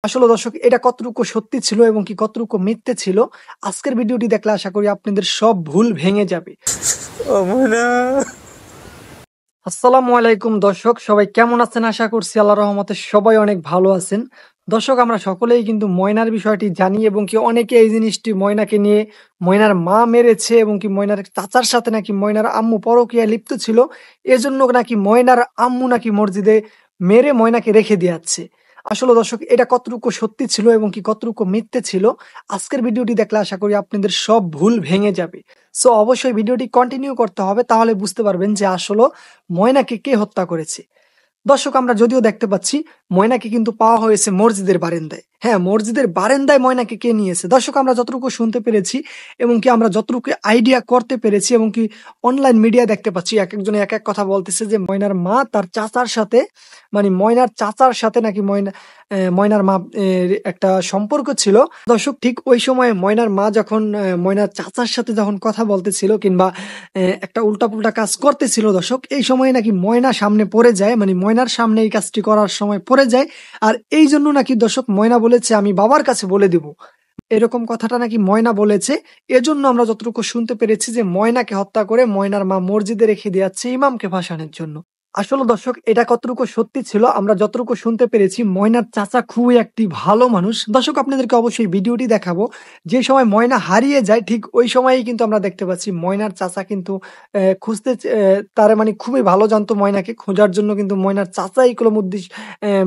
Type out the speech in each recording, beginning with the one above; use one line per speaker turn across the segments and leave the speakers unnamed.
আসলে দর্শক এটা কতটুকু সত্যি ছিল এবং কি কতটুকু মিথ্যে ছিল আজকের ভিডিওটি দেখলে আশা করি আপনাদের সব ভুল ভেঙে যাবে। আসসালামু আলাইকুম দর্শক, সবাই কেমন আছেন? আশা করছি আল্লাহর রহমতে সবাই অনেক ভালো আছেন। দর্শক, আমরা সকলেই কিন্তু ময়নার বিষয়টি জানি এবং কি অনেকে এই জিনিসটি ময়নাকে নিয়ে ময়নার মা মেরেছে এবং কি ময়নার চাচার সাথে নাকি ময়নার আম্মু পরকীয়ায় লিপ্ত ছিল, এজন্য নাকি ময়নার আম্মু নাকি মসজিদে মেরে ময়নাকে রেখে দিয়াছে। আসলে দর্শক এটা কতটুকু সত্যি ছিল এবং কি কতটুকু মিথ্যে ছিল আজকের ভিডিওটি দেখলে আশা করি আপনাদের সব ভুল ভেঙে যাবে। সো অবশ্যই ভিডিওটি কন্টিনিউ করতে হবে, তাহলে বুঝতে পারবেন যে আসলে ময়নাকে কে হত্যা করেছে। দর্শক, আমরা যদিও দেখতে পাচ্ছি ময়নাকে কিন্তু পাওয়া হয়েছে মসজিদের বারান্দায়। হ্যাঁ, মসজিদের বারান্দায় ময়নাকে কে নিয়েছে? দর্শক, আমরা যতটুকু শুনতে পেরেছি এবং কি আমরা যতটুকু আইডিয়া করতে পেরেছি এবং কি অনলাইন মিডিয়া দেখতে পাচ্ছি, এক একজনে এক এক কথা বলতেছে যে ময়নার মা তার চাচার সাথে, মানে ময়নার চাচার সাথে নাকি ময়নার মা একটা সম্পর্ক ছিল। দর্শক, ঠিক ওই সময় ময়নার মা যখন ময়নার চাচার সাথে যখন কথা বলতেছিল কিংবা একটা উল্টাপুল্টা কাজ করতেছিল, দর্শক এই সময় নাকি ময়না সামনে পড়ে যায়, মানে ময়নার সামনে এই কাজটি করার সময় পড়ে যায়। আর এই জন্য নাকি দর্শক ময়না বলেছে আমি বাবার কাছে বলে দিব, এরকম কথাটা নাকি ময়না বলেছে। এজন্য আমরা যতটুকু শুনতে পেরেছি যে ময়নাকে হত্যা করে ময়নার মা মসজিদে রেখে দিয়েছে ইমামকে ফাঁসানোর জন্য। আসলে দর্শক এটা কতটুকু সত্যি ছিল আমরা যতটুকু শুনতে পেরেছি, ময়নার চাচা খুবই একটি ভালো মানুষ। দর্শক, আপনাদেরকে অবশ্যই ভিডিওটি দেখাবো। যে সময় ময়না হারিয়ে যায় ঠিক ওই সময়ই কিন্তু আমরা দেখতে পাচ্ছি ময়নার চাচা কিন্তু খুঁজতে তার মানে খুবই ভালো জানতো ময়নাকে খোঁজার জন্য, কিন্তু ময়নার চাচাই ইকলমুদ্দিন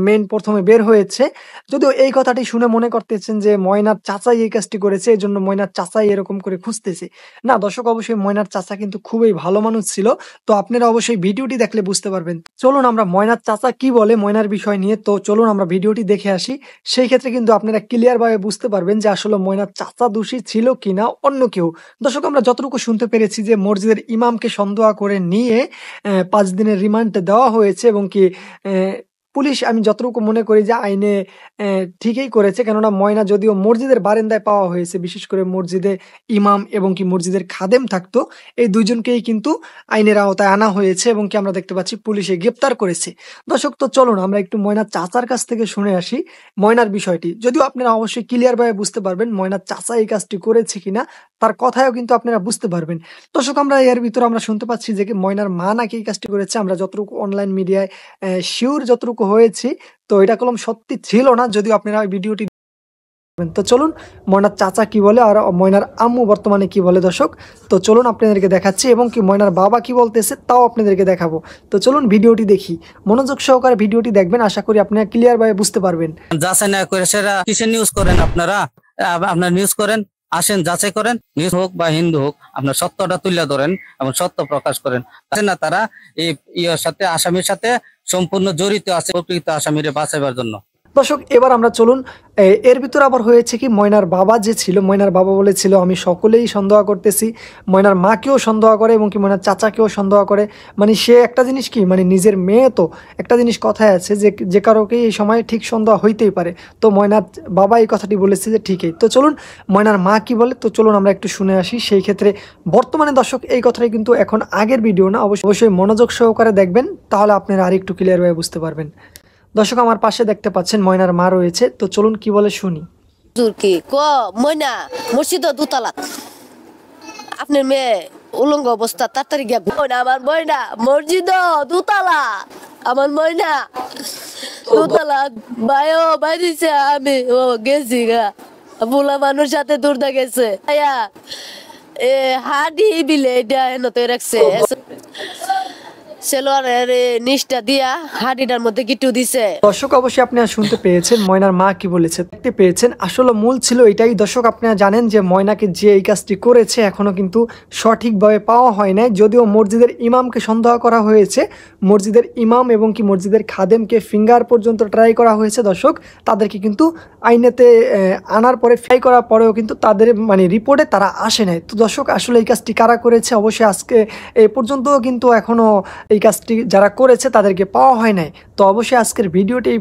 মেন প্রথমে বের হয়েছে। যদিও এই কথাটি শুনে মনে করতেছেন যে ময়নার চাচাই এই কাজটি করেছে, এই জন্য ময়নার চাচাই এরকম করে খুঁজতেছে। না দর্শক, অবশ্যই ময়নার চাচা কিন্তু খুবই ভালো মানুষ ছিল। তো আপনারা অবশ্যই ভিডিওটি দেখলে বুঝতে পারবেন। চলুন আমরা ময়নার চাচা কি বলে ময়নার বিষয় নিয়ে, তো চলুন আমরা ভিডিওটি দেখে আসি। সেই ক্ষেত্রে কিন্তু আপনারা ক্লিয়ার ভাবে বুঝতে পারবেন যে আসলে ময়নার চাচা দোষী ছিল কিনা অন্য কেউ। দর্শক, আমরা যতটুকু শুনতে পেরেছি যে মসজিদের ইমামকে সন্দেহ করে নিয়ে ৫ দিনের রিমান্ড দেওয়া হয়েছে এবং কি পুলিশ, আমি যতটুকু মনে করি যে আইনে ঠিকই করেছে। কেননা ময়না যদিও মসজিদের বারান্দায় পাওয়া হয়েছে, বিশেষ করে মসজিদে ইমাম এবং কি মসজিদের খাদেম থাকতো, এই দুইজনকেই কিন্তু আইনের আওতায় আনা হয়েছে এবং কি আমরা দেখতে পাচ্ছি পুলিশে গ্রেপ্তার করেছে। দর্শক, তো চলুন আমরা একটু ময়নার চাচার কাছ থেকে শুনে আসি ময়নার বিষয়টি। যদিও আপনারা অবশ্যই ক্লিয়ার ভাবে বুঝতে পারবেন ময়নার চাচা এই কাজটি করেছে কিনা, তার কথায়ও কিন্তু আপনারা বুঝতে পারবেন। দর্শক, আমরা এর ভিতরে আমরা শুনতে পাচ্ছি যে ময়নার মা নাকি এই কাজটি করেছে। আমরা যতটুকু অনলাইন মিডিয়ায় শিওর যতটুকু হয়েছি, তো এটা কলম সত্যি ছিল না, যদিও আপনারা ভিডিওটি। তো চলুন ময়নার চাচা কি বলে আর ময়নার আম্মু বর্তমানে কি বলে। দর্শক, তো চলুন আপনাদেরকে দেখাচ্ছি এবং কি ময়নার বাবা কি বলতেছে তাও আপনাদেরকে দেখাবো। তো চলুন ভিডিওটি দেখি, মনোযোগ সহকারে ভিডিওটি দেখবেন, আশা করি আপনারা ক্লিয়ার ভাবে বুঝতে পারবেন।
যাচাই না করে সেটা কিসের নিউজ করেন আপনারা? আপনার নিউজ করেন, আসেন যাচাই করেন, নিউজ হোক বা হিন্দু হোক, আপনার সত্যটা তুলে ধরেন এবং সত্য প্রকাশ করেন। না তারা এই সাথে আসামির সাথে সম্পূর্ণ জড়িত আছে প্রকৃত আসামিরে বাঁচাইবার জন্য।
দর্শক, এবার আমরা চলুন এর ভিতরে আবার হয়েছে কি ময়নার বাবা যে ছিল, ময়নার বাবা বলেছিল আমি সকলেই সন্দেহ করতেছি, ময়নার মাকেও সন্দেহ করে এবং কি ময়নার চাচাকেও সন্দেহ করে। মানে সে একটা জিনিস কি, মানে নিজের মেয়ে তো, একটা জিনিস কথায় আছে যে যে কারোকে এই সময় ঠিক সন্দেহ হইতেই পারে। তো ময়নার বাবা এই কথাটি বলেছে যে ঠিকই। তো চলুন ময়নার মা কি বলে, তো চলুন আমরা একটু শুনে আসি। সেই ক্ষেত্রে বর্তমানে দর্শক এই কথাটাই কিন্তু এখন আগের ভিডিও না, অবশ্যই মনোযোগ সহকারে দেখবেন, তাহলে আপনারা আরেকটু ক্লিয়ার ভাবে বুঝতে পারবেন। দর্শক, আমার পাশে দেখতে পাচ্ছেন ময়নার মা রয়েছে, তো চলুন কি বলে শুনি।
কি ক ময়না মসজিদ দুতলা, আপনার মেয়ে উলঙ্গ অবস্থা তাড়াতাড়ি গিয়া আমার ময়না মসজিদ দুতলা, আমার ময়না দুতলা ভাইও ভাই দিছে, আমি ও গেছি গা বুলা মানুষ সাথে দূরদা গেছে হাডি বিলে এটা এনতে রাখছে নিষ্ঠা দিয়া হাড়িটার মধ্যে গিটু দিছে।
দর্শক, অবশ্যই আপনারা শুনতে পেয়েছেন ময়নার মা কি বলেছে, দেখতে পেয়েছেন। আসলে মূল ছিল এটাই। দর্শক, আপনারা জানেন যে ময়নাকে যে এই কাজটি করেছে এখনো কিন্তু সঠিকভাবে পাওয়া হয় নাই। যদিও মসজিদের ইমামকে সন্দেহ করা হয়েছে, মসজিদের ইমাম এবং কি মসজিদের খাদেমকে ফিঙ্গার পর্যন্ত ট্রাই করা হয়েছে। দর্শক, তাদেরকে কিন্তু আইনেতে আনার পরে ফ্রাই করার পরেও কিন্তু তাদের মানে রিপোর্টে তারা আসে নাই। তো দর্শক, আসলে এই কাজটি কারা করেছে অবশ্যই আজকে এ পর্যন্ত কিন্তু এখনো এই কাজটি যারা করেছে তাদেরকে পাওয়া হয় নাই। তো অবশ্যই আজকের ভিডিওটি